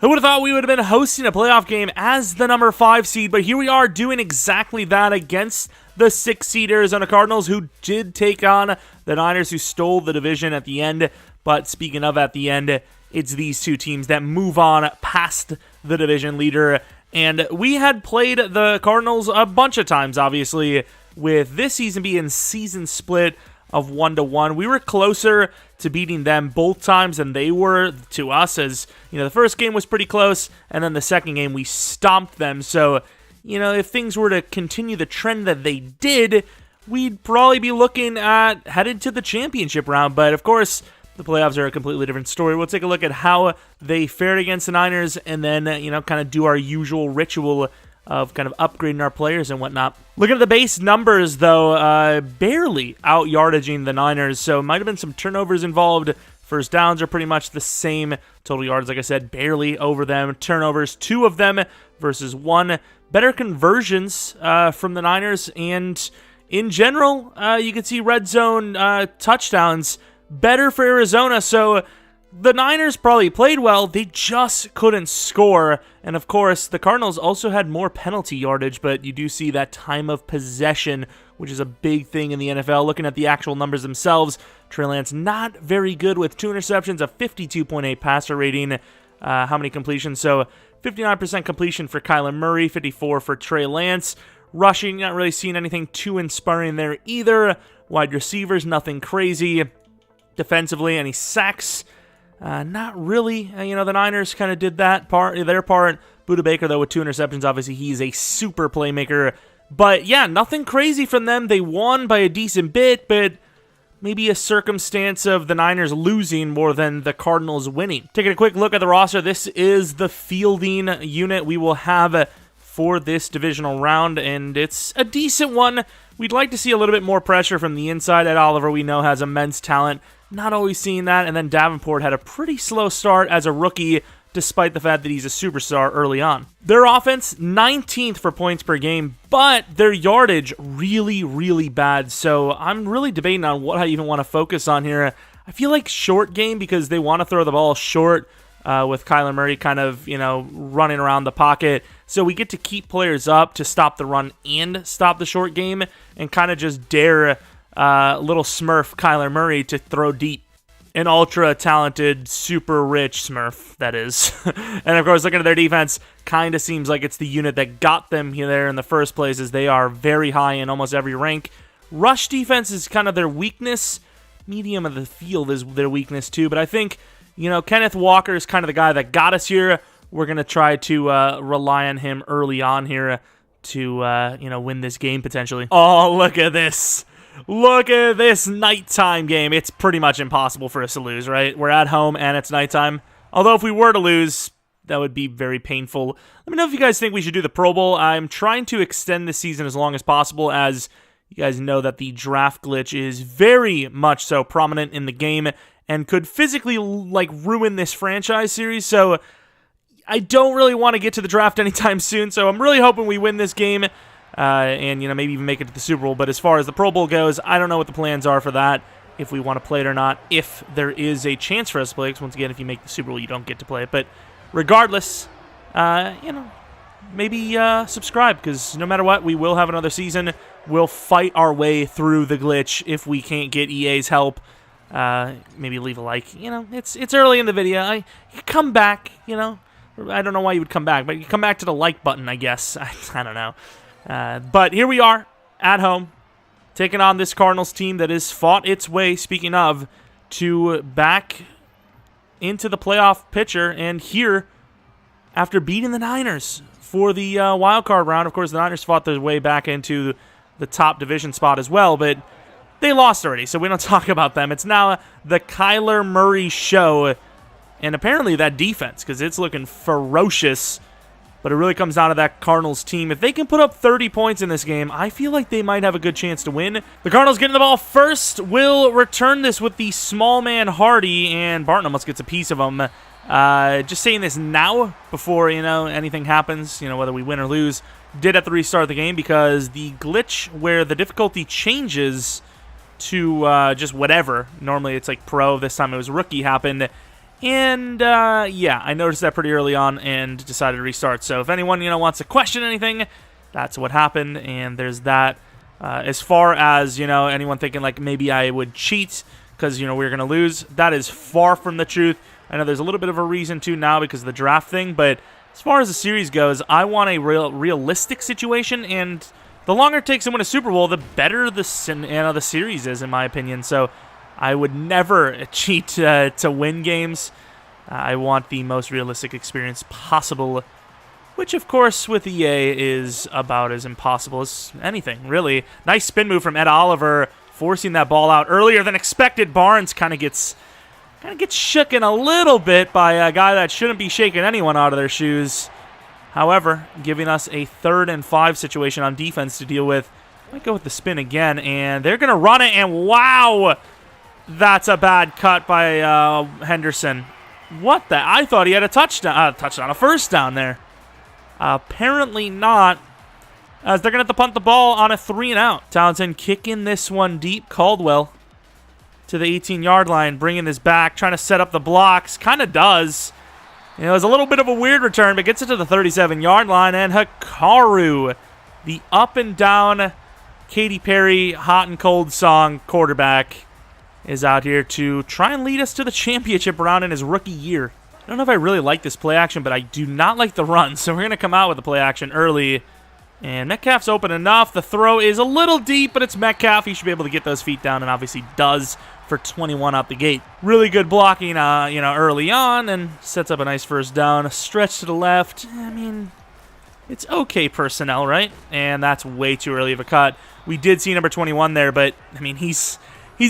Who would have thought we would have been hosting a playoff game as the number 5 seed, but here we are doing exactly that against the 6 seed Arizona Cardinals, who did take on the Niners, who stole the division at the end. But speaking of at the end, it's these two teams that move on past the division leader. And we had played the Cardinals a bunch of times, obviously, with this season being season split of 1-1. We were closer to beating them both times than they were to us, as the first game was pretty close, and then the second game we stomped them. So if things were to continue the trend that they did, we'd probably be looking at headed to the championship round. But of course, the playoffs are a completely different story. We'll take a look at how they fared against the Niners, and then kind of do our usual ritual of kind of upgrading our players and whatnot. Looking at the base numbers, though, barely out-yardaging the Niners, so might have been some turnovers involved. First downs are pretty much the same. Total yards, like I said, barely over them. Turnovers, 2 of them versus 1. Better conversions from the Niners, and in general, you can see red zone touchdowns better for Arizona, so the Niners probably played well, they just couldn't score. And of course, the Cardinals also had more penalty yardage, but you do see that time of possession, which is a big thing in the NFL. Looking at the actual numbers themselves, Trey Lance not very good with 2 interceptions, a 52.8 passer rating. How many completions? So 59% completion for Kyler Murray, 54 for Trey Lance. Rushing, not really seeing anything too inspiring there either. Wide receivers, nothing crazy. Defensively, any sacks? Not really. The Niners kind of did their part. Budda Baker, though, with 2 interceptions, obviously he's a super playmaker. But yeah, nothing crazy from them. They won by a decent bit, but maybe a circumstance of the Niners losing more than the Cardinals winning. Taking a quick look at the roster, this is the fielding unit we will have for this divisional round, and it's a decent one. We'd like to see a little bit more pressure from the inside. Ed Oliver, we know, has immense talent. Not always seeing that, and then Davenport had a pretty slow start as a rookie, despite the fact that he's a superstar early on. Their offense, 19th for points per game, but their yardage really, really bad, so I'm really debating on what I even want to focus on here. I feel like short game, because they want to throw the ball short with Kyler Murray kind of, running around the pocket, so we get to keep players up to stop the run and stop the short game, and kind of just dare little Smurf Kyler Murray to throw deep. An ultra-talented, super rich Smurf, that is. And of course, looking at their defense, kind of seems like it's the unit that got them there in the first place, as they are very high in almost every rank. Rush defense is kind of their weakness. Medium of the field is their weakness too, but I think, Kenneth Walker is kind of the guy that got us here. We're going to try to rely on him early on here to, win this game potentially. Oh, look at this. Look at this nighttime game. It's pretty much impossible for us to lose, right? We're at home and it's nighttime. Although if we were to lose, that would be very painful. Let me know if you guys think we should do the Pro Bowl. I'm trying to extend this season as long as possible, as you guys know that the draft glitch is very much so prominent in the game and could physically ruin this franchise series. So I don't really want to get to the draft anytime soon. So I'm really hoping we win this game. And maybe even make it to the Super Bowl. But as far as the Pro Bowl goes, I don't know what the plans are for that, if we want to play it or not, if there is a chance for us to play, because once again, if you make the Super Bowl, you don't get to play it. But regardless, maybe subscribe, because no matter what, we will have another season. We'll fight our way through the glitch if we can't get EA's help. Maybe leave a like. It's early in the video. You come back, I don't know why you would come back, but you come back to the like button, I guess. I don't know. But here we are, at home, taking on this Cardinals team that has fought its way, speaking of, to back into the playoff picture. And here, after beating the Niners for the wild card round, of course, the Niners fought their way back into the top division spot as well, but they lost already, so we don't talk about them. It's now the Kyler Murray show, and apparently that defense, because it's looking ferocious. But it really comes down to that Cardinals team. If they can put up 30 points in this game, I feel like they might have a good chance to win. The Cardinals getting the ball first will return this with the small man Hardy, and Barton almost gets a piece of him. Just saying this now before, anything happens, whether we win or lose. Did have to restart the game because the glitch where the difficulty changes to just whatever. Normally it's like pro. This time it was rookie happened. And, yeah, I noticed that pretty early on and decided to restart. So if anyone, wants to question anything, that's what happened, and there's that. As far as, anyone thinking, like, maybe I would cheat because, we were going to lose, that is far from the truth. I know there's a little bit of a reason to now because of the draft thing, but as far as the series goes, I want a realistic situation, and the longer it takes to win a Super Bowl, the better the series is, in my opinion. So I would never cheat to win games. I want the most realistic experience possible, which, of course, with EA is about as impossible as anything, really. Nice spin move from Ed Oliver, forcing that ball out earlier than expected. Barnes kind of gets shooken a little bit by a guy that shouldn't be shaking anyone out of their shoes. However, giving us a 3rd and 5 situation on defense to deal with. Might go with the spin again, and they're going to run it, and wow! That's a bad cut by Henderson. What the? I thought he had a touchdown, a first down there. Apparently not, as they're going to have to punt the ball on a 3-and-out. Townsend kicking this one deep. Caldwell to the 18-yard line, bringing this back, trying to set up the blocks. Kind of does. It was a little bit of a weird return, but gets it to the 37-yard line, and Hikaru, the up-and-down Katy Perry hot and cold song quarterback, is out here to try and lead us to the championship round in his rookie year. I don't know if I really like this play action, but I do not like the run, so we're going to come out with the play action early. And Metcalf's open enough. The throw is a little deep, but it's Metcalf. He should be able to get those feet down, and obviously does for 21 out the gate. Really good blocking, early on, and sets up a nice first down. A stretch to the left. I mean, it's okay personnel, right? And that's way too early of a cut. We did see number 21 there, but, I mean, he's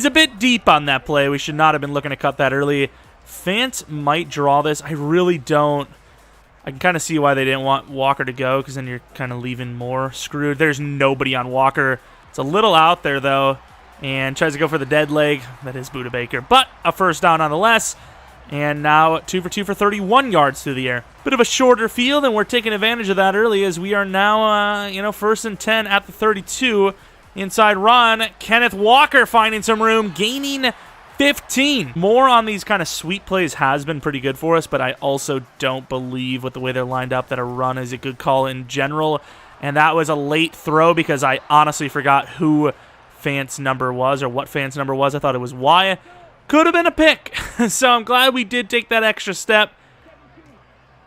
a bit deep on that play. We should not have been looking to cut that early. Fant might draw this. I really don't. I can kind of see why they didn't want Walker to go, because then you're kind of leaving more screwed. There's nobody on Walker. It's a little out there, though, and tries to go for the dead leg. That is Budda Baker, but a first down nonetheless. And now 2 for 2 for 31 yards through the air. Bit of a shorter field, and we're taking advantage of that early as we are now, 1st and 10 at the 32. Inside run, Kenneth Walker finding some room, gaining 15. More on these kind of sweep plays has been pretty good for us, but I also don't believe with the way they're lined up that a run is a good call in general. And that was a late throw because I honestly forgot who Fant's number was or what Fant's number was. I thought it was Y. Could have been a pick. So I'm glad we did take that extra step.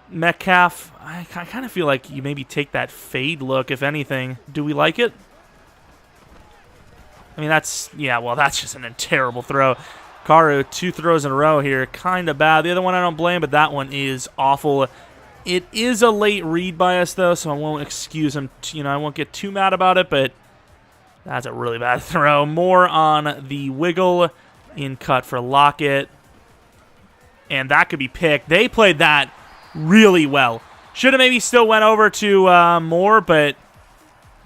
Metcalf, I kind of feel like you maybe take that fade look, if anything. Do we like it? I mean, that's just a terrible throw. Karu, 2 throws in a row here. Kind of bad. The other one I don't blame, but that one is awful. It is a late read by us, though, so I won't excuse him. I won't get too mad about it, but that's a really bad throw. More on the wiggle in cut for Lockett. And that could be picked. They played that really well. Should have maybe still went over to Moore, but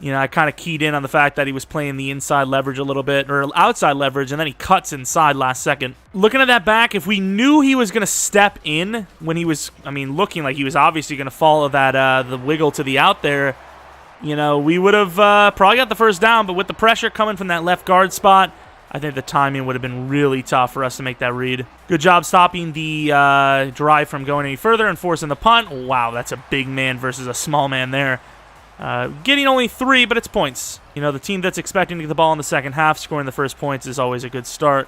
I kind of keyed in on the fact that he was playing the inside leverage a little bit, or outside leverage, and then he cuts inside last second. Looking at that back, if we knew he was going to step in when he was, looking like he was obviously going to follow that the wiggle to the out there, we would have probably got the first down, but with the pressure coming from that left guard spot, I think the timing would have been really tough for us to make that read. Good job stopping the drive from going any further and forcing the punt. Wow, that's a big man versus a small man there. Getting only 3, but it's points. The team that's expecting to get the ball in the second half, scoring the first points is always a good start.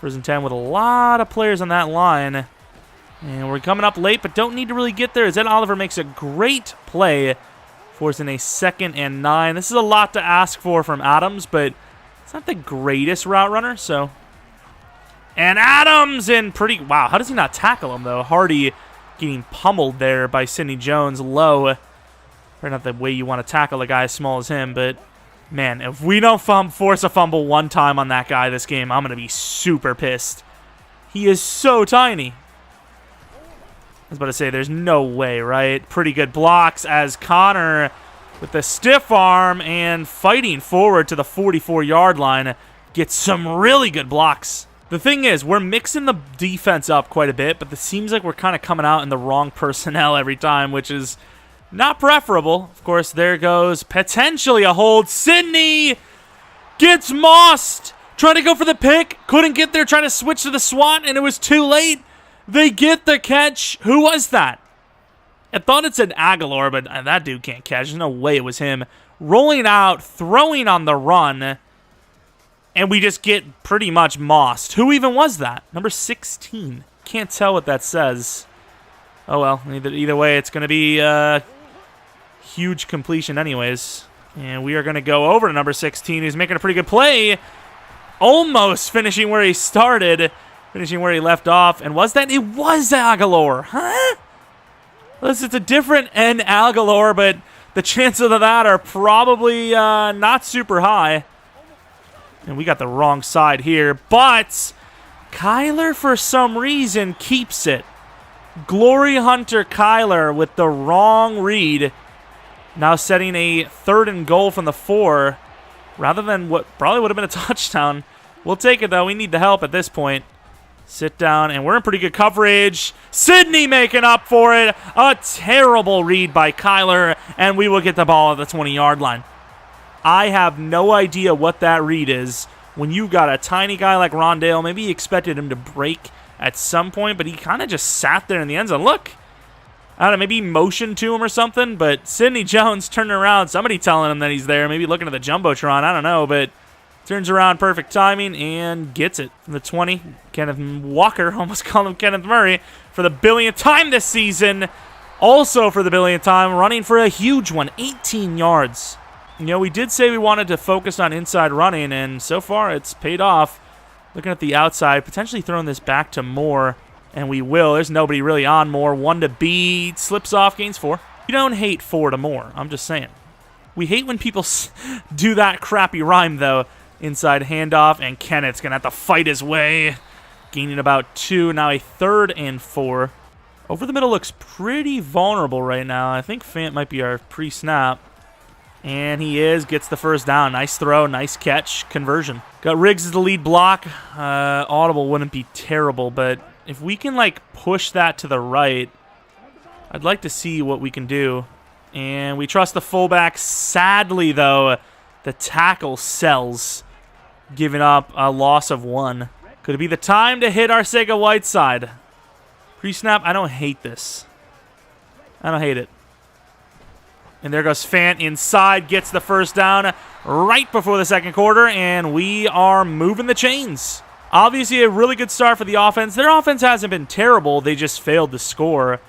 1st and 10 with a lot of players on that line. And we're coming up late, but don't need to really get there as Ed Oliver makes a great play, forcing a 2nd and 9. This is a lot to ask for from Adams, but it's not the greatest route runner, so. And Adams wow, how does he not tackle him, though? Hardy getting pummeled there by Sidney Jones low. Not the way you want to tackle a guy as small as him, but man, if we don't force a fumble one time on that guy this game, I'm going to be super pissed. He is so tiny. I was about to say, there's no way, right? Pretty good blocks as Connor with the stiff arm and fighting forward to the 44-yard line gets some really good blocks. The thing is, we're mixing the defense up quite a bit, but it seems like we're kind of coming out in the wrong personnel every time, which is not preferable. Of course, there goes potentially a hold. Sidney gets mossed. Trying to go for the pick. Couldn't get there. Trying to switch to the SWAT, and it was too late. They get the catch. Who was that? I thought it said Aguilar, but that dude can't catch. There's no way it was him. Rolling out, throwing on the run, and we just get pretty much mossed. Who even was that? Number 16. Can't tell what that says. Oh, well. Either way, it's going to be a huge completion anyways. And we are going to go over to number 16, who's making a pretty good play. Almost finishing where he started. Finishing where he left off. And was that? It was Aguilar. Huh? It's a different N Aguilar, but the chances of that are probably not super high. And we got the wrong side here. But Kyler, for some reason, keeps it. Glory Hunter Kyler with the wrong read. Now setting a 3rd and goal from the 4. Rather than what probably would have been a touchdown. We'll take it, though. We need the help at this point. Sit down, and we're in pretty good coverage. Sydney making up for it. A terrible read by Kyler, and we will get the ball at the 20-yard line. I have no idea what that read is. When you got a tiny guy like Rondale, maybe you expected him to break at some point, but he kind of just sat there in the end zone. Look, I don't know, maybe he motioned to him or something, but Sidney Jones turning around, somebody telling him that he's there, maybe looking at the Jumbotron, I don't know, but turns around, perfect timing, and gets it from the 20. Kenneth Walker, almost called him Kenneth Murray, for the billionth time this season. Also for the billionth time, running for a huge one, 18 yards. You know, we did say we wanted to focus on inside running, and so far it's paid off. Looking at the outside, potentially throwing this back to Moore, and we will. There's nobody really on Moore. 1 to B, slips off, gains 4. You don't hate 4 to Moore, I'm just saying. We hate when people do that crappy rhyme, though. Inside handoff, and Kenneth's going to have to fight his way. Gaining about 2, now a 3rd and 4. Over the middle looks pretty vulnerable right now. I think Fant might be our pre-snap. And he is, gets the first down. Nice throw, nice catch, conversion. Got Riggs as the lead block. Audible wouldn't be terrible, but if we can, like, push that to the right, I'd like to see what we can do. And we trust the fullback. Sadly, though, the tackle sells, giving up a loss of 1. Could it be the time to hit Arcega Whiteside? Pre-snap, I don't hate this. I don't hate it. And there goes Fant inside, gets the first down right before the second quarter, and we are moving the chains. Obviously, a really good start for the offense. Their offense hasn't been terrible. They just failed to score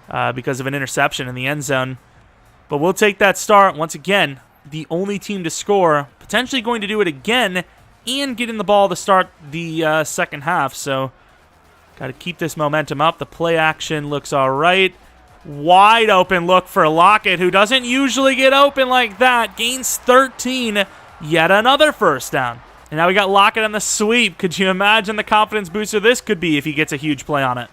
because of an interception in the end zone. But we'll take that start. Once again, the only team to score, potentially going to do it again, and getting the ball to start the second half. So, got to keep this momentum up. The play action looks all right. Wide open look for Lockett, who doesn't usually get open like that. Gains 13. Yet another first down. And now we got Lockett on the sweep. Could you imagine the confidence booster this could be if he gets a huge play on it?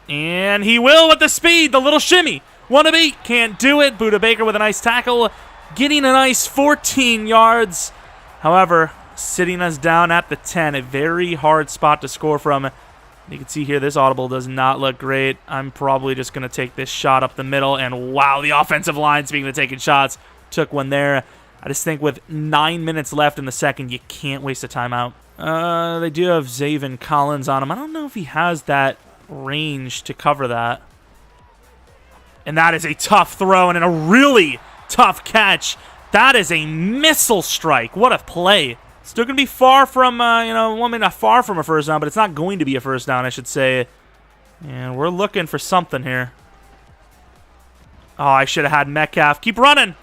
And he will with the speed. The little shimmy. 1 to beat. Can't do it. Budda Baker with a nice tackle. Getting a nice 14 yards. However, sitting us down at the 10. A very hard spot to score from. You can see here, this audible does not look great. I'm probably just going to take this shot up the middle. And wow, the offensive line, speaking of taking shots, took one there. I just think with 9 minutes left in the second, you can't waste a timeout. They do have Zaven Collins on him. I don't know if he has that range to cover that. And that is a tough throw and a really tough catch. That is a missile strike. What a play. Still going to be far from, well, maybe not far from a first down, but it's not going to be a first down, I should say. And we're looking for something here. Oh, I should have had Metcalf. Keep running.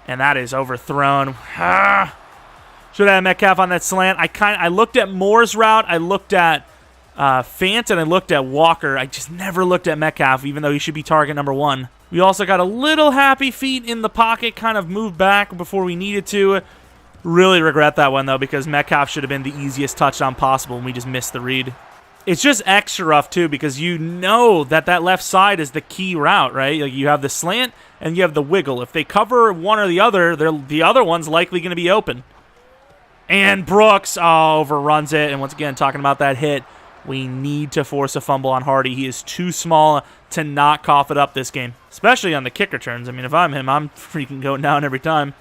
And that is overthrown. Should have had Metcalf on that slant. I looked at Moore's route. I looked at Fant, and I looked at Walker. I just never looked at Metcalf, even though he should be target number 1. We also got a little happy feet in the pocket, kind of moved back before we needed to. Really regret that one, though, because Metcalf should have been the easiest touchdown possible, and we just missed the read. It's just extra rough, too, because you know that left side is the key route, right? Like, you have the slant, and you have the wiggle. If they cover one or the other, the other one's likely going to be open. And Brooks overruns it, and once again, talking about that hit, we need to force a fumble on Hardy. He is too small to not cough it up this game, especially on the kick returns. I mean, if I'm him, I'm freaking going down every time.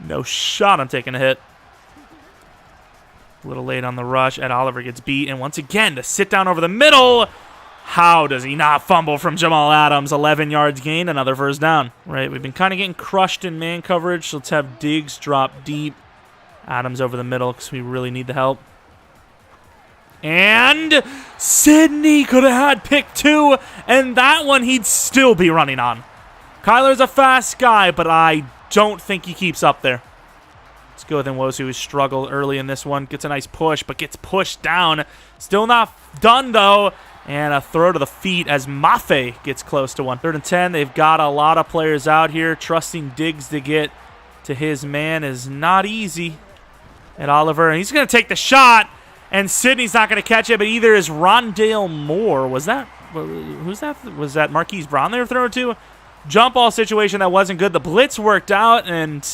No shot I'm taking a hit. A little late on the rush. Ed Oliver gets beat. And once again, to sit down over the middle. How does he not fumble from Jamal Adams? 11 yards gained, another first down. Right, we've been kind of getting crushed in man coverage. So let's have Diggs drop deep. Adams over the middle because we really need the help. And Sidney could have had pick 2, and that one he'd still be running on. Kyler's a fast guy, but I don't think he keeps up there. Let's go with Nwosu, who struggled early in this one. Gets a nice push, but gets pushed down. Still not done, though. And a throw to the feet as Mafe gets close to 1. 3rd and 10. They've got a lot of players out here. Trusting Diggs to get to his man is not easy. And Oliver, he's going to take the shot. And Sidney's not going to catch it, but either is Rondale Moore. Was that, who's that? Was that Marquise Brown they were throwing to? Jump ball situation that wasn't good. The blitz worked out, and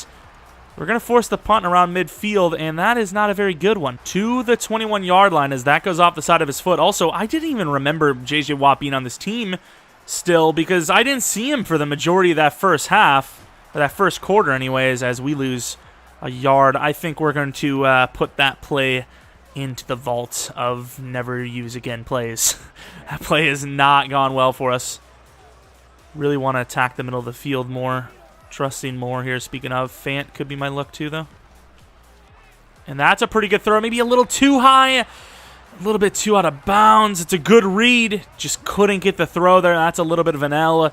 we're going to force the punt around midfield, and that is not a very good one. To the 21-yard line as that goes off the side of his foot. Also, I didn't even remember J.J. Watt being on this team still because I didn't see him for the majority of that first half, or that first quarter anyways, as we lose a yard. I think we're going to put that play into the vault of never use again plays. That play has not gone well for us. Really want to attack the middle of the field more. Trusting Moore here. Speaking of, Fant could be my look too, though. And that's a pretty good throw. Maybe a little too high. A little bit too out of bounds. It's a good read. Just couldn't get the throw there. That's a little bit of an L.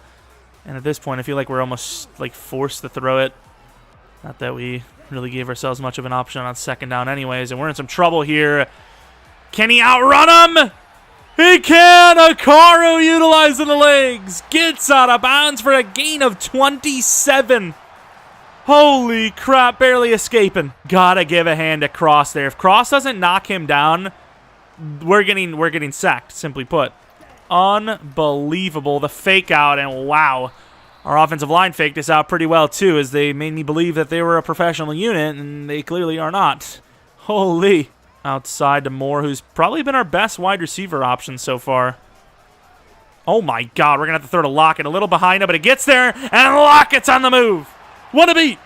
And at this point, I feel like we're almost like forced to throw it. Not that we really gave ourselves much of an option on 2nd down anyways. And we're in some trouble here. Can he outrun him? He can! Akaru utilizing the legs. Gets out of bounds for a gain of 27. Holy crap, barely escaping. Gotta give a hand to Cross there. If Cross doesn't knock him down, we're getting sacked, simply put. Unbelievable. The fake out, and wow. Our offensive line faked us out pretty well, too, as they made me believe that they were a professional unit, and they clearly are not. Holy. Outside to Moore, who's probably been our best wide receiver option so far. Oh, my God. We're going to have to throw to Lockett. A little behind him, but it gets there, and Lockett's on the move. What a beat.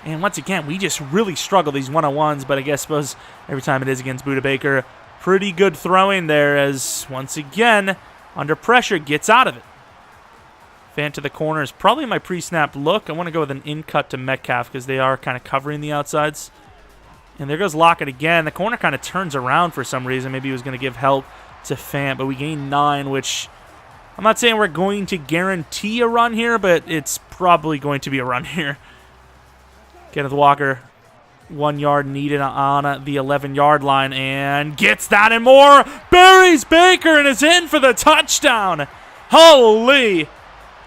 And once again, we just really struggle these one-on-ones, but I suppose every time it is against Budda Baker, pretty good throwing there as, once again, under pressure, gets out of it. Fant to the corner is probably my pre-snap look. I want to go with an in-cut to Metcalf because they are kind of covering the outsides. And there goes Lockett again. The corner kind of turns around for some reason. Maybe he was going to give help to Fant, but we gain 9, which I'm not saying we're going to guarantee a run here, but it's probably going to be a run here. Kenneth Walker, 1 yard needed on the 11-yard line, and gets that and more. Buries Baker and is in for the touchdown. Holy!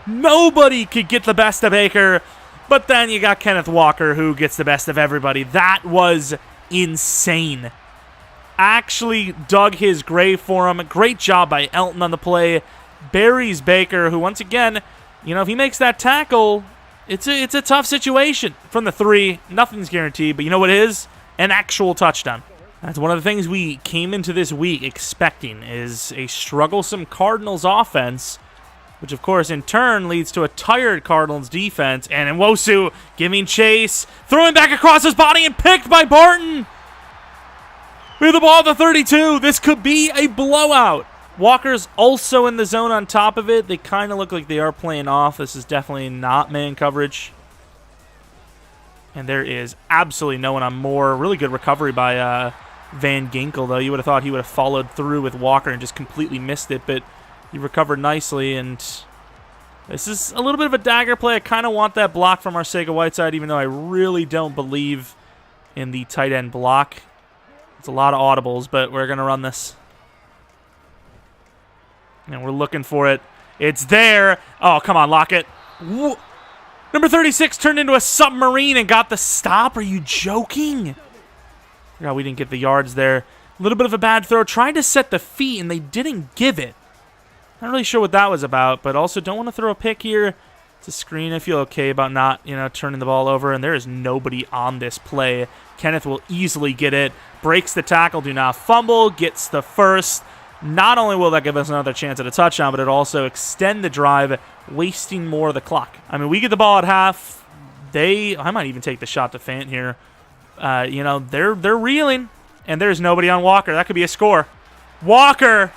Nobody could get the best of Baker, but then you got Kenneth Walker who gets the best of everybody. That was insane. Actually dug his grave for him. Great job by Elton on the play. Buries Baker, who once again, if he makes that tackle, it's a tough situation. From the 3, nothing's guaranteed, but you know what it is? An actual touchdown. That's one of the things we came into this week expecting is a strugglesome Cardinals offense, which, of course, in turn leads to a tired Cardinals defense. And Nwosu giving chase, throwing back across his body, and picked by Barton. We have the ball at the 32. This could be a blowout. Walker's also in the zone on top of it. They kind of look like they are playing off. This is definitely not man coverage. And there is absolutely no one on Moore. Really good recovery by Van Ginkel, though. You would have thought he would have followed through with Walker and just completely missed it, but he recovered nicely, and this is a little bit of a dagger play. I kind of want that block from Arcega-Whiteside, even though I really don't believe in the tight end block. It's a lot of audibles, but we're going to run this. And we're looking for it. It's there. Oh, come on, Lockett. Number 36 turned into a submarine and got the stop. Are you joking? God, we didn't get the yards there. A little bit of a bad throw. Tried to set the feet, and they didn't give it. Not really sure what that was about, but also don't want to throw a pick here. It's a screen. I feel okay about not, turning the ball over, and there is nobody on this play. Kenneth will easily get it. Breaks the tackle. Do not fumble. Gets the first. Not only will that give us another chance at a touchdown, but it also extend the drive, wasting more of the clock. I mean, we get the ball at half. I might even take the shot to Fant here. They're reeling. And there's nobody on Walker. That could be a score. Walker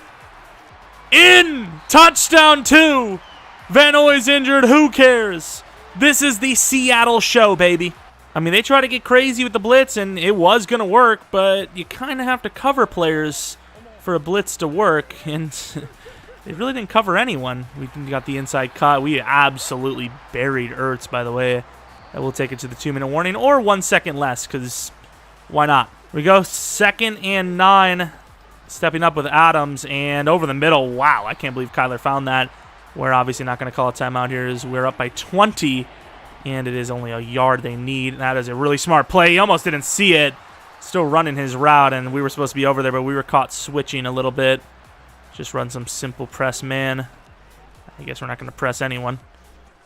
in! Touchdown 2! Van Noy's injured. Who cares? This is the Seattle show, baby. I mean, they try to get crazy with the blitz, and it was going to work, but you kind of have to cover players for a blitz to work, and they really didn't cover anyone. We got the inside cut. We absolutely buried Ertz, by the way. And we'll take it to the 2-minute warning, or 1 second less, because why not? We go 2nd and 9, stepping up with Adams, and over the middle. Wow, I can't believe Kyler found that. We're obviously not going to call a timeout here, as we're up by 20, and it is only a yard they need. That is a really smart play. He almost didn't see it. Still running his route, and we were supposed to be over there, but we were caught switching a little bit. Just run some simple press man. I guess we're not going to press anyone.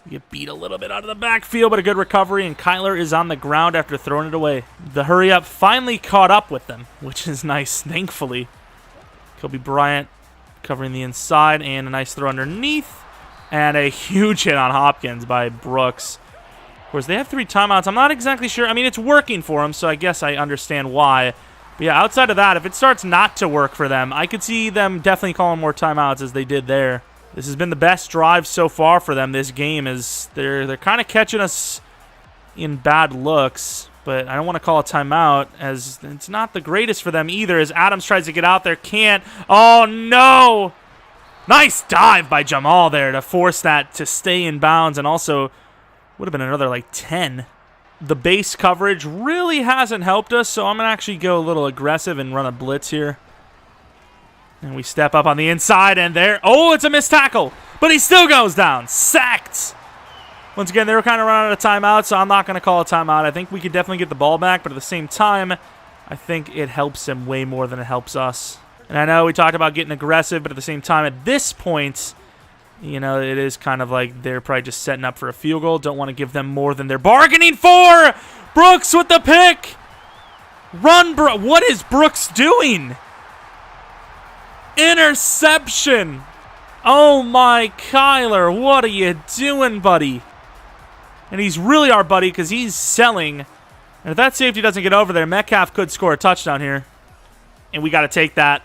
We get beat a little bit out of the backfield, but a good recovery, and Kyler is on the ground after throwing it away. The hurry-up finally caught up with them, which is nice, thankfully. Kobe Bryant covering the inside, and a nice throw underneath, and a huge hit on Hopkins by Brooks. Of course, they have 3 timeouts. I'm not exactly sure. I mean, it's working for them, so I guess I understand why. But yeah, outside of that, if it starts not to work for them, I could see them definitely calling more timeouts as they did there. This has been the best drive so far for them this game. Is they're kind of catching us in bad looks, but I don't want to call a timeout as it's not the greatest for them either, as Adams tries to get out there. Can't. Oh, no! Nice dive by Jamal there to force that to stay in bounds, and also would have been another like 10. The base coverage really hasn't helped us, so I'm going to actually go a little aggressive and run a blitz here. And we step up on the inside, and there... Oh, it's a missed tackle, but he still goes down. Sacked. Once again, they were kind of running out of timeout, so I'm not going to call a timeout. I think we could definitely get the ball back, but at the same time, I think it helps them way more than it helps us. And I know we talked about getting aggressive, but at the same time, at this point, you know, it is kind of like they're probably just setting up for a field goal. Don't want to give them more than they're bargaining for. Brooks with the pick. Run, what is Brooks doing? Interception. Oh, my Kyler. What are you doing, buddy? And he's really our buddy because he's selling. And if that safety doesn't get over there, Metcalf could score a touchdown here. And we got to take that.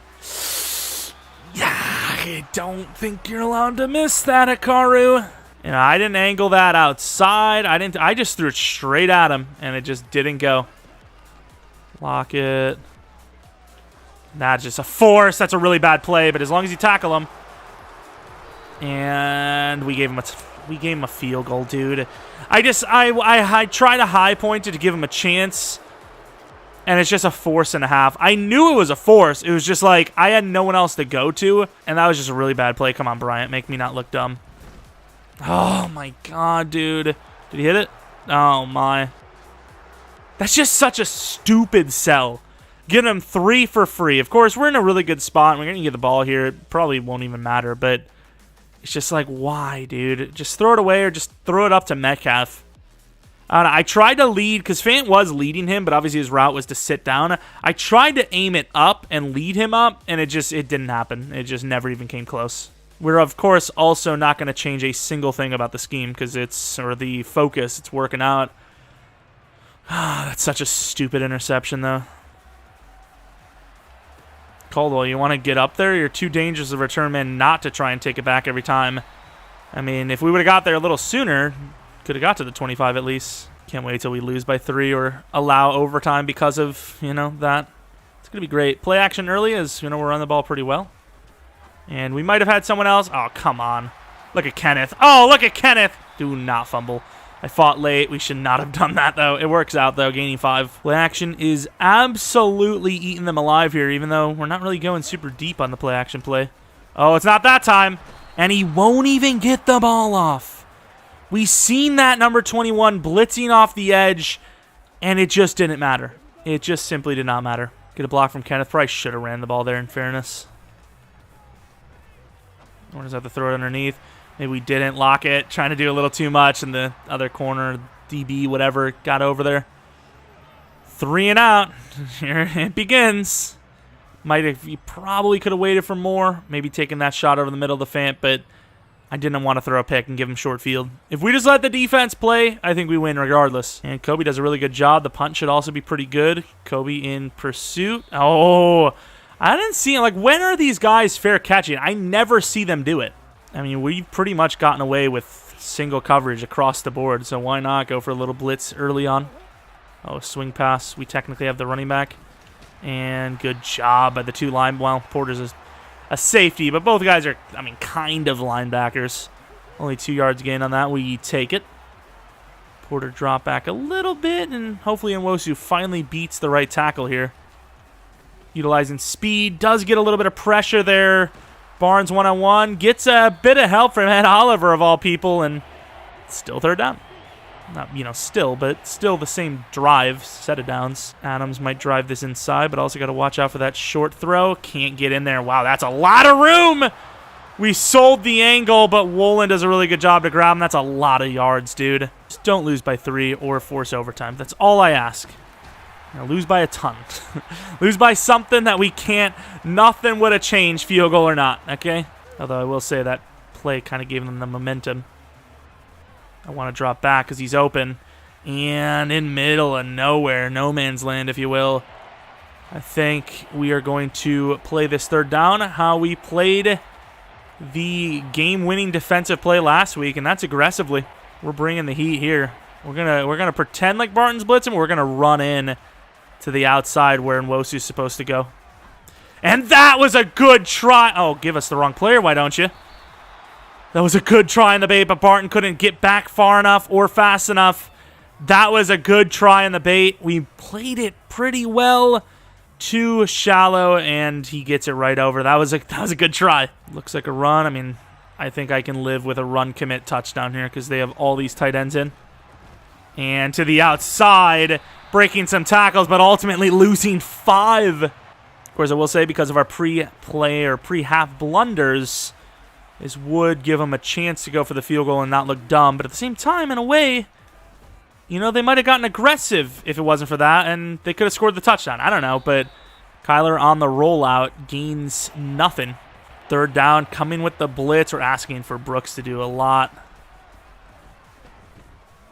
Yeah, I don't think you're allowed to miss that, Hikaru. You know, I didn't angle that outside. I just threw it straight at him, and it just didn't go. Lock it. That's just a force. That's a really bad play, but as long as you tackle him. And we gave him a field goal, dude. I try to high point it to give him a chance. And it's just a force and a half. I knew it was a force. It was just like I had no one else to go to. And that was just a really bad play. Come on, Bryant. Make me not look dumb. Oh, my God, dude. Did he hit it? Oh, my. That's just such a stupid sell. Get him 3 for free. Of course, we're in a really good spot. We're going to get the ball here. It probably won't even matter. But it's just like, why, dude? Just throw it away or just throw it up to Metcalf. I tried to lead because Fant was leading him, but obviously his route was to sit down. I tried to aim it up and lead him up, and it didn't happen. It just never even came close. We're, of course, also not going to change a single thing about the scheme because or the focus. It's working out. That's such a stupid interception, though. Caldwell, you want to get up there? You're too dangerous of a return man not to try and take it back every time. I mean, if we would have got there a little sooner... Could have got to the 25 at least. Can't wait till we lose by 3 or allow overtime because of, that. It's going to be great. Play action early as, we're running the ball pretty well. And we might have had someone else. Oh, come on. Look at Kenneth. Oh, look at Kenneth. Do not fumble. I fought late. We should not have done that, though. It works out, though, gaining 5. Play action is absolutely eating them alive here, even though we're not really going super deep on the play action play. Oh, it's not that time. And he won't even get the ball off. We seen that number 21 blitzing off the edge, and it just didn't matter. It just simply did not matter. Get a block from Kenneth. Probably should have ran the ball there, in fairness. Or does have to throw it underneath? Maybe we didn't lock it. Trying to do a little too much, and the other corner, DB, whatever, got over there. 3 and out. Here it begins. You probably could have waited for more. Maybe taking that shot over the middle of the Fant, but I didn't want to throw a pick and give him short field. If we just let the defense play, I think we win regardless. And Kobe does a really good job. The punt should also be pretty good. Kobe in pursuit. Oh, I didn't see it. Like, when are these guys fair catching? I never see them do it. I mean, we've pretty much gotten away with single coverage across the board, so why not go for a little blitz early on? Oh, swing pass. We technically have the running back. And good job by the two line. Well, Porter's a safety, but both guys are, I mean, kind of linebackers. Only 2 yards gain on that. We take it. Porter drop back a little bit, and hopefully Nwosu finally beats the right tackle here. Utilizing speed. Does get a little bit of pressure there. Barnes one-on-one. Gets a bit of help from Ed Oliver, of all people, and still third down. Not, still, but still the same drive, set of downs. Adams might drive this inside, but also got to watch out for that short throw. Can't get in there. Wow, that's a lot of room. We sold the angle, but Wolin does a really good job to grab him. That's a lot of yards, dude. Just don't lose by 3 or force overtime. That's all I ask. Lose by a ton. Lose by something that we can't. Nothing would have changed, field goal or not, okay? Although I will say that play kind of gave them the momentum. I want to drop back because he's open. And in middle of nowhere, no man's land, if you will. I think we are going to play this third down how we played the game-winning defensive play last week, and that's aggressively. We're bringing the heat here. We're gonna pretend like Barton's blitzing. We're gonna run in to the outside where Nwosu's supposed to go. And that was a good try. Oh, give us the wrong player, why don't you? That was a good try in the bait, but Barton couldn't get back far enough or fast enough. That was a good try in the bait. We played it pretty well. Too shallow, and he gets it right over. That was a good try. Looks like a run. I mean, I think I can live with a run commit touchdown here because they have all these tight ends in. And to the outside, breaking some tackles, but ultimately losing 5. Of course, I will say because of our pre-play or pre-half blunders, this would give them a chance to go for the field goal and not look dumb. But at the same time, in a way, they might have gotten aggressive if it wasn't for that, and they could have scored the touchdown. I don't know, but Kyler on the rollout gains nothing. Third down, coming with the blitz. We're asking for Brooks to do a lot.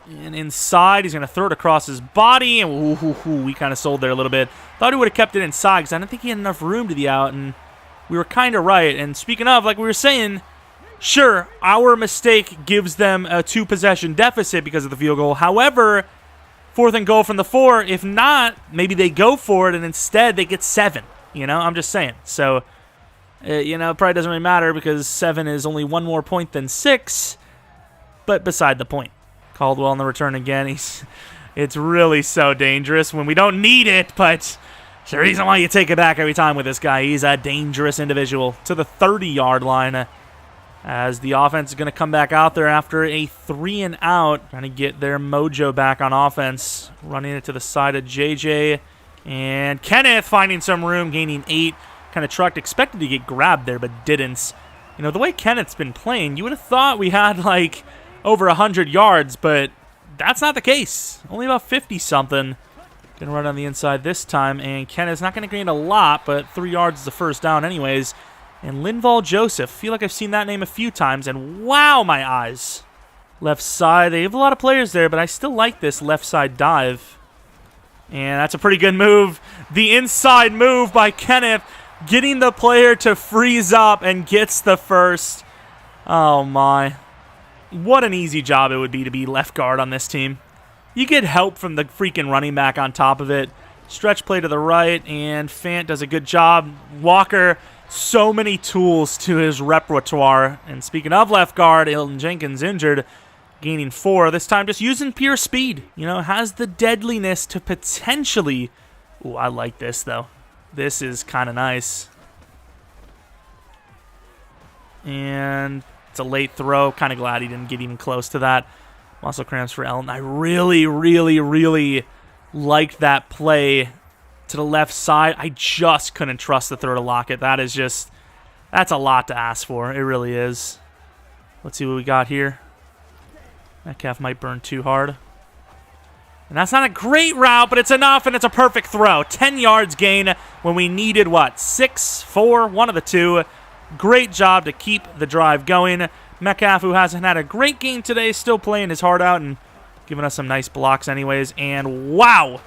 And inside, he's going to throw it across his body, and we kind of sold there a little bit. Thought he would have kept it inside because I didn't think he had enough room to the out, and we were kind of right. And speaking of, like we were saying, sure, our mistake gives them a 2-possession deficit because of the field goal. However, 4th and goal from the 4. If not, maybe they go for it, and instead they get 7. I'm just saying. So, it probably doesn't really matter because 7 is only 1 more point than 6. But beside the point. Caldwell on the return again. It's really so dangerous when we don't need it, but there's a reason why you take it back every time with this guy. He's a dangerous individual to the 30-yard line. As the offense is going to come back out there after a 3-and-out, trying to get their mojo back on offense. Running it to the side of JJ. And Kenneth finding some room, gaining 8. Kind of trucked, expected to get grabbed there, but didn't. The way Kenneth's been playing, you would have thought we had, over 100 yards, but that's not the case. Only about 50-something. Going to run on the inside this time, and Kenneth's not going to gain a lot, but 3 yards is the first down anyways. And Linval Joseph, feel like I've seen that name a few times, and wow, my eyes. Left side, they have a lot of players there, but I still like this left side dive. And that's a pretty good move. The inside move by Kenneth, getting the player to freeze up and gets the first. Oh my. What an easy job it would be to be left guard on this team. You get help from the freaking running back on top of it. Stretch play to the right, and Fant does a good job. Walker, so many tools to his repertoire. And speaking of left guard, Elton Jenkins injured, gaining 4. This time just using pure speed. Has the deadliness to potentially... Ooh, I like this, though. This is kind of nice. And it's a late throw. Kind of glad he didn't get even close to that. Muscle cramps for Elton. I really, really, really liked that play to the left side. I just couldn't trust the throw to Lockett. That's a lot to ask for. It really is. Let's see what we got here. Metcalf might burn too hard. And that's not a great route, but it's enough, and it's a perfect throw. 10 yards gain when we needed, 6, 4, one of the two. Great job to keep the drive going. Metcalf, who hasn't had a great game today, still playing his heart out and giving us some nice blocks anyways. And wow,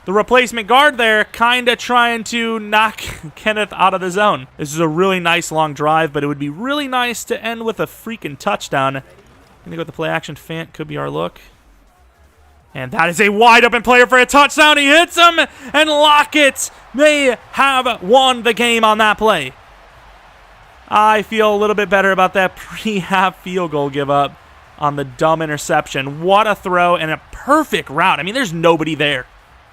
the replacement guard there kind of trying to knock Kenneth out of the zone. This is a really nice long drive, but it would be really nice to end with a freaking touchdown. Gonna go with the play action fant. Could be our look. And that is a wide open player for a touchdown. He hits him, and Lockett may have won the game on that play. I feel a little bit better about that pre-half field goal give up on the dumb interception. What a throw and a perfect route. I mean, there's nobody there.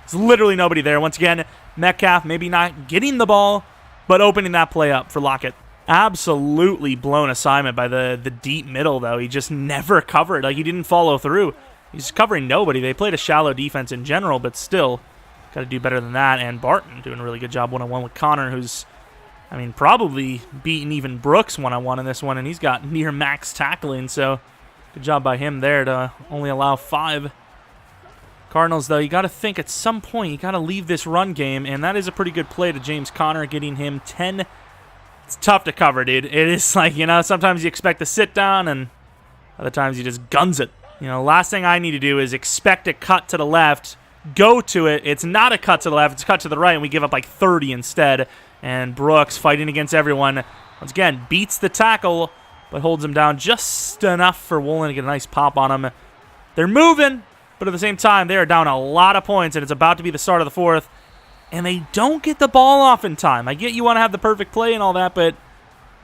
There's literally nobody there. Once again, Metcalf maybe not getting the ball, but opening that play up for Lockett. Absolutely blown assignment by the deep middle, though. He just never covered. Like, he didn't follow through. He's covering nobody. They played a shallow defense in general, but still got to do better than that. And Barton doing a really good job one-on-one with Connor, who's, I mean, probably beaten even Brooks one-on-one in this one, and he's got near max tackling, so good job by him there to only allow 5. Cardinals, though, you got to think at some point you got to leave this run game, and that is a pretty good play to James Conner, getting him 10. It's tough to cover, dude. It is like, you know, sometimes you expect to sit down, and other times you just guns it. You know, last thing I need to do is expect a cut to the left, go to it. It's not a cut to the left. It's a cut to the right, and we give up like 30 instead. And Brooks, fighting against everyone, once again, beats the tackle, but holds him down just enough for Woolen to get a nice pop on him. They're moving, but at the same time, they are down a lot of points, and it's about to be the start of the 4th. And they don't get the ball off in time. I get you want to have the perfect play and all that, but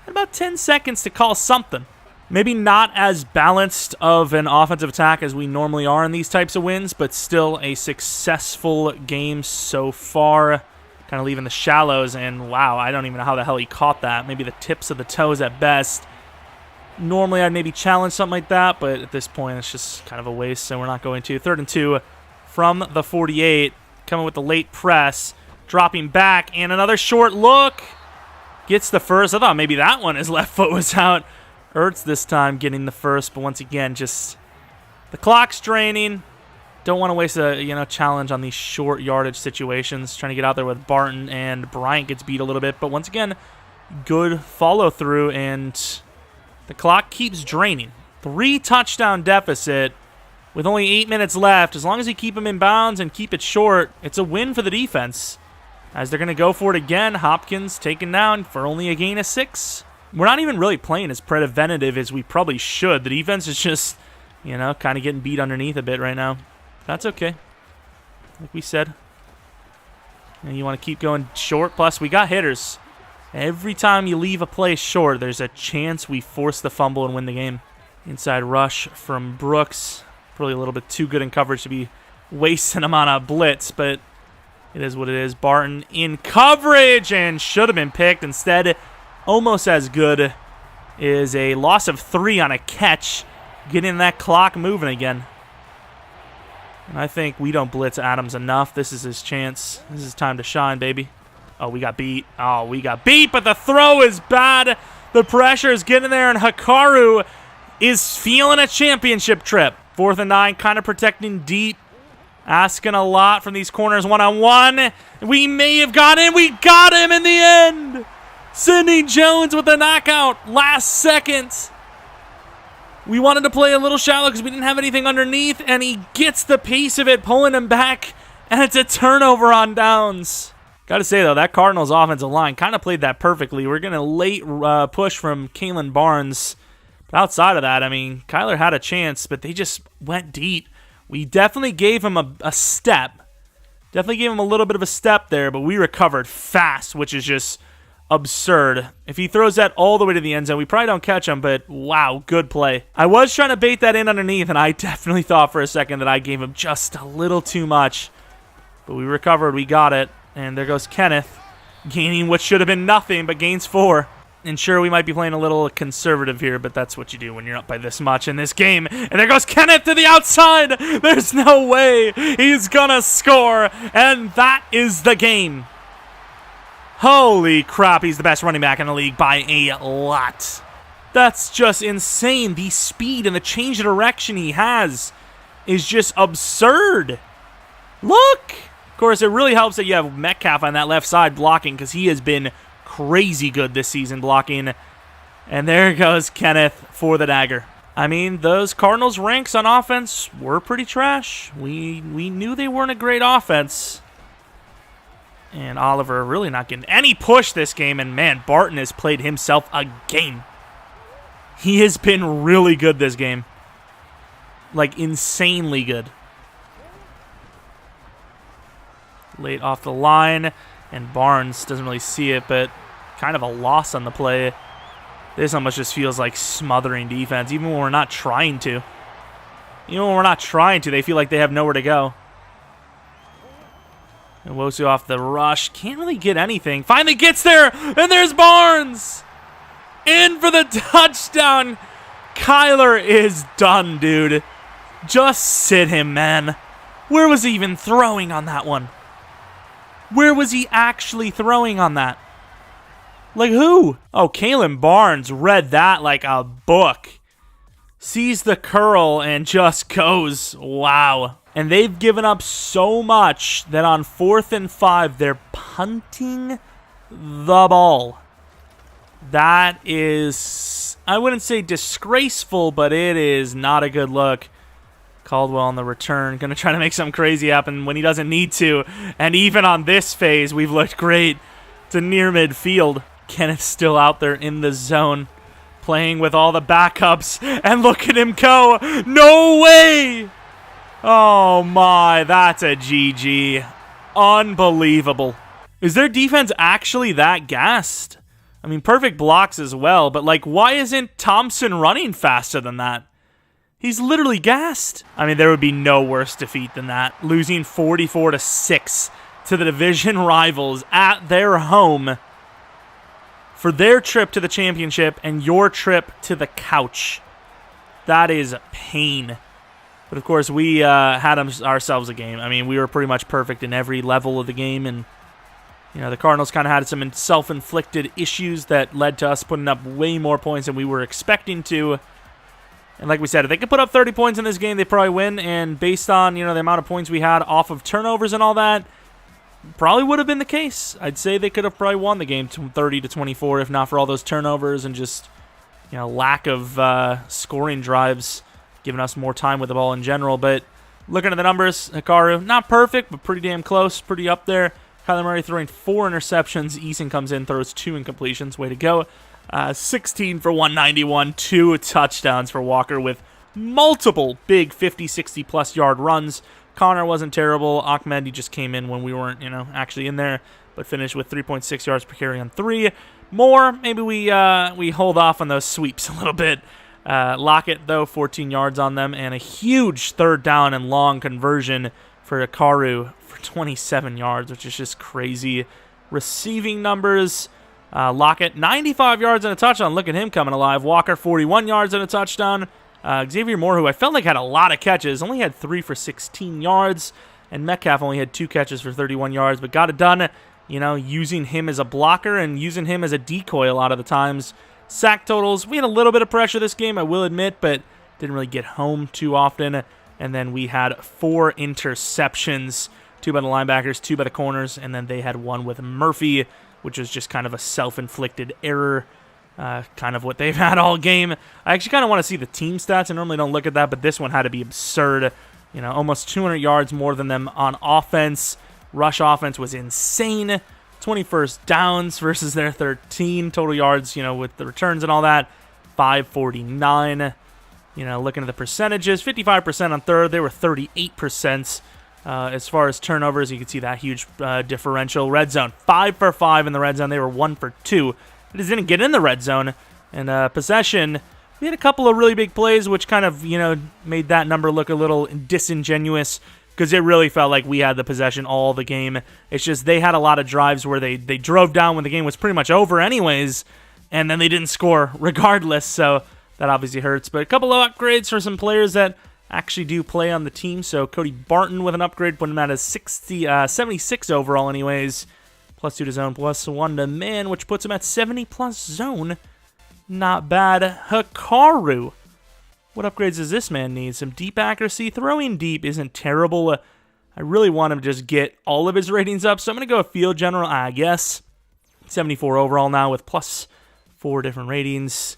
about 10 seconds to call something. Maybe not as balanced of an offensive attack as we normally are in these types of wins, but still a successful game so far. Kind of leaving the shallows, and wow, I don't even know how the hell he caught that. Maybe the tips of the toes at best. Normally I'd maybe challenge something like that, but at this point it's just kind of a waste, so we're not going to. 3rd and 2 from the 48. Coming with the late press. Dropping back, and another short look. Gets the first. I thought maybe that one, his left foot was out. Ertz this time getting the first, but once again, just the clock's draining. Don't want to waste a challenge on these short yardage situations. Trying to get out there with Barton, and Bryant gets beat a little bit, but once again, good follow through, and the clock keeps draining. 3 touchdown deficit with only 8 minutes left. As long as you keep them in bounds and keep it short, it's a win for the defense. As they're going to go for it again, Hopkins taken down for only a gain of 6. We're not even really playing as preventative as we probably should. The defense is just, kind of getting beat underneath a bit right now. That's okay. Like we said. And you want to keep going short. Plus, we got hitters. Every time you leave a play short, there's a chance we force the fumble and win the game. Inside rush from Brooks. Probably a little bit too good in coverage to be wasting him on a blitz, but it is what it is. Barton in coverage and should have been picked. Instead, almost as good is a loss of 3 on a catch, getting that clock moving again. And I think we don't blitz Adams enough. This is his chance. This is time to shine, baby. Oh, we got beat. Oh, we got beat, but the throw is bad. The pressure is getting there, and Hikaru is feeling a championship trip. 4th and 9, kind of protecting deep. Asking a lot from these corners one-on-one. We may have got him. We got him in the end. Sidney Jones with the knockout last second. We wanted to play a little shallow because we didn't have anything underneath, and he gets the piece of it, pulling him back, and it's a turnover on downs. Got to say, though, that Cardinals offensive line kind of played that perfectly. We're getting a late push from Kalen Barnes. But outside of that, I mean, Kyler had a chance, but they just went deep. We definitely gave him a step. Definitely gave him a little bit of a step there, but we recovered fast, which is just absurd. If he throws that all the way to the end zone, we probably don't catch him, but wow, good play. I was trying to bait that in underneath, and I definitely thought for a second that I gave him just a little too much. But we recovered, we got it, and there goes Kenneth, gaining what should have been nothing, but gains 4. And sure, we might be playing a little conservative here, but that's what you do when you're up by this much in this game. And there goes Kenneth to the outside. There's no way he's gonna score, and that is the game. Holy crap, he's the best running back in the league by a lot. That's just insane. The speed and the change of direction he has is just absurd. Look! Of course, it really helps that you have Metcalf on that left side blocking, because he has been crazy good this season blocking. And there goes Kenneth for the dagger. I mean, those Cardinals ranks on offense were pretty trash. We knew they weren't a great offense. And Oliver really not getting any push this game. And man, Barton has played himself a game. He has been really good this game. Like, insanely good. Late off the line. And Barnes doesn't really see it, but kind of a loss on the play. This almost just feels like smothering defense, even when we're not trying to. Even when we're not trying to, they feel like they have nowhere to go. And Wosu off the rush. Can't really get anything. Finally gets there, and there's Barnes! In for the touchdown. Kyler is done, dude. Just sit him, man. Where was he even throwing on that one? Where was he actually throwing on that? Like who? Oh, Kalen Barnes read that like a book. Sees the curl and just goes, wow. And they've given up so much that on 4th and 5, they're punting the ball. That is, I wouldn't say disgraceful, but it is not a good look. Caldwell on the return. Going to try to make something crazy happen when he doesn't need to. And even on this phase, we've looked great to near midfield. Kenneth's still out there in the zone, playing with all the backups, and look at him go. No way! Oh my, that's a GG. Unbelievable. Is their defense actually that gassed? I mean, perfect blocks as well, but like, why isn't Thompson running faster than that? He's literally gassed. I mean, there would be no worse defeat than that. Losing 44-6 to the division rivals at their home for their trip to the championship and your trip to the couch. That is pain. But of course, we had ourselves a game. I mean, we were pretty much perfect in every level of the game, and you know, the Cardinals kind of had some self-inflicted issues that led to us putting up way more points than we were expecting to. And like we said, if they could put up 30 points in this game, they probably win. And based on, you know, the amount of points we had off of turnovers and all that, probably would have been the case. I'd say they could have probably won the game 30-24 if not for all those turnovers and just, you know, lack of scoring drives, giving us more time with the ball in general. But looking at the numbers, Hikaru, not perfect, but pretty damn close, pretty up there. Kyler Murray throwing 4 interceptions. Eason comes in, throws 2 incompletions. Way to go. 16 for 191, 2 touchdowns for Walker with multiple big 50, 60-plus yard runs. Connor wasn't terrible. Ahmed, he just came in when we weren't, you know, actually in there, but finished with 3.6 yards per carry on 3. More, maybe we hold off on those sweeps a little bit. Lockett, though, 14 yards on them, and a huge 3rd down and long conversion for Hikaru for 27 yards, which is just crazy. Receiving numbers, Lockett, 95 yards and a touchdown. Look at him coming alive. Walker, 41 yards and a touchdown. Xavier Moore, who I felt like had a lot of catches, only had 3 for 16 yards. And Metcalf only had 2 catches for 31 yards, but got it done, you know, using him as a blocker and using him as a decoy a lot of the times. Sack totals, we had a little bit of pressure this game, I will admit, but didn't really get home too often. And then we had 4 interceptions, 2 by the linebackers, 2 by the corners, and then they had 1 with Murphy, which was just kind of a self-inflicted error, kind of what they've had all game. I actually kind of want to see the team stats. I normally don't look at that, but this one had to be absurd. You know, almost 200 yards more than them on offense. Rush offense was insane. 21st downs versus their 13. Total yards, you know, with the returns and all that, 549. You know, looking at the percentages, 55% on 3rd. They were 38%. As far as turnovers, you can see that huge differential. Red zone, 5 for 5 in the red zone. They were 1 for 2. They just didn't get in the red zone. And possession, we had a couple of really big plays, which kind of, you know, made that number look a little disingenuous because it really felt like we had the possession all the game. It's just they had a lot of drives where they drove down when the game was pretty much over anyways, and then they didn't score regardless, so that obviously hurts. But a couple of upgrades for some players that actually do play on the team. So Cody Barton with an upgrade, putting him at a 76 overall anyways. +2 to zone, +1 to man, which puts him at 70+ zone. Not bad. Hikaru. What upgrades does this man need? Some deep accuracy. Throwing deep isn't terrible. I really want him to just get all of his ratings up, so I'm going to go field general, I guess. 74 overall now with +5 4 different ratings.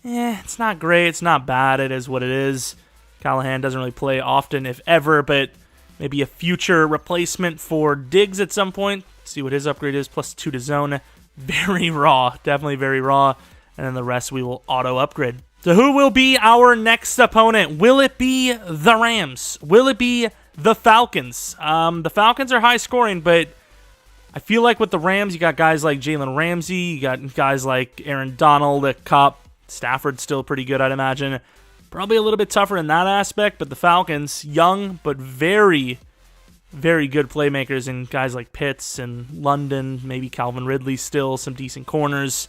It's not great. It's not bad. It is what it is. Callahan doesn't really play often, if ever, but maybe a future replacement for Diggs at some point. See what his upgrade is. +2 to zone. Very raw. Definitely very raw. And then the rest we will auto-upgrade. So who will be our next opponent? Will it be the Rams? Will it be the Falcons? The Falcons are high-scoring, but I feel like with the Rams, you got guys like Jalen Ramsey. You got guys like Aaron Donald, Kupp. Stafford's still pretty good, I'd imagine. Probably a little bit tougher in that aspect, but the Falcons, young, but very, very good playmakers, and guys like Pitts and London, maybe Calvin Ridley still, some decent corners.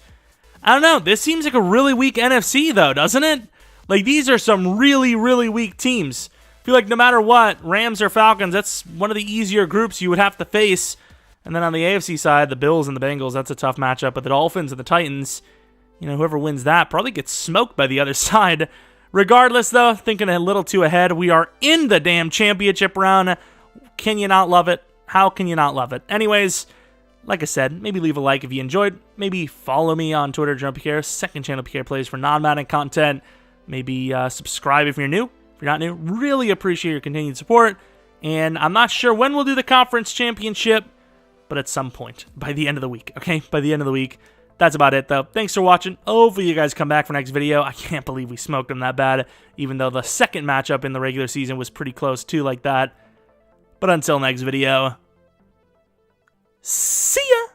I don't know. This seems like a really weak NFC, though, doesn't it? Like, these are some really, really weak teams. I feel like no matter what, Rams or Falcons, that's one of the easier groups you would have to face. And then on the AFC side, the Bills and the Bengals, that's a tough matchup. But the Dolphins and the Titans, whoever wins that probably gets smoked by the other side. Regardless, though, thinking a little too ahead, we are in the damn championship round. Can you not love it? How can you not love it? Anyways, like I said, maybe leave a like if you enjoyed. Maybe follow me on Twitter, Jeromepkr, second channel PK Plays for non-Madden content. Maybe subscribe if you're new. If you're not new, really appreciate your continued support. And I'm not sure when we'll do the conference championship, but at some point, by the end of the week, okay? By the end of the week. That's about it, though. Thanks for watching. Hopefully you guys come back for next video. I can't believe we smoked them that bad, even though the second matchup in the regular season was pretty close, too, like that. But until next video, see ya!